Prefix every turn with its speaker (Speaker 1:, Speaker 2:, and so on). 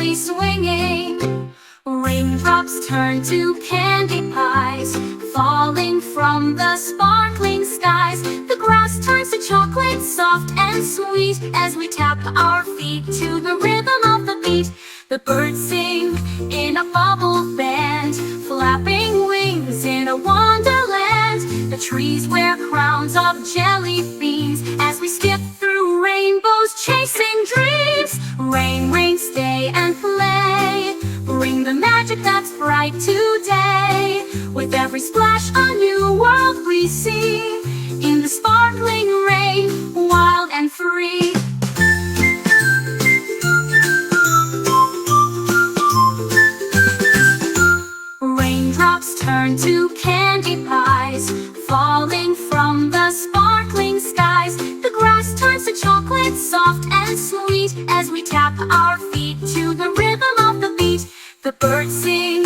Speaker 1: gently swinging. Raindrops turn to candy pies, falling from the sparkling skies. The grass turns to chocolate, soft and sweet, as we tap our feet to the rhythm of the beat. The birds sing in a bubble band, flapping wings in a wonderland. The trees wear crowns of jelly beans as we skip through rainbows, chasing dreams. Rain, rain, stay and play, bring the magic that's bright today. With every splash, a new world we see, in the sparkling rain, wild and free. Raindrops turn to candy pies, falling from the sparkling skies. The grass turns to chocolate, soft and sweet, as we tap our feet to the rhythm of the beat. The birds sing